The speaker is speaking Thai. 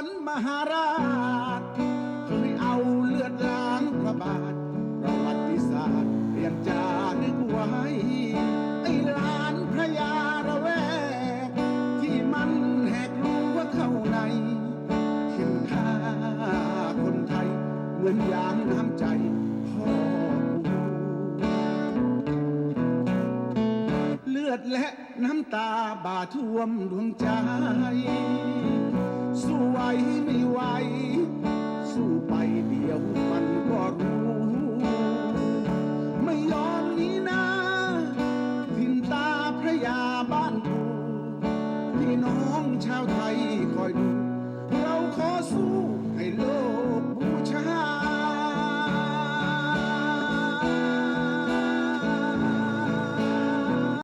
นมหาราชเคยเอาเลือดล้างพระบาทประวัติศาสตร์ยังจารึกไว้ไอ้ลานพระยาระแวกที่มันแหกรั้วเข้าในเข็นฆ่าคนไทยเหมือนยามน้ำใจพ่อเลือดและน้ำตาบาท่วมดวงใจสู้ไหวไม่ไหวสู้ไปเดียวมันก็รู้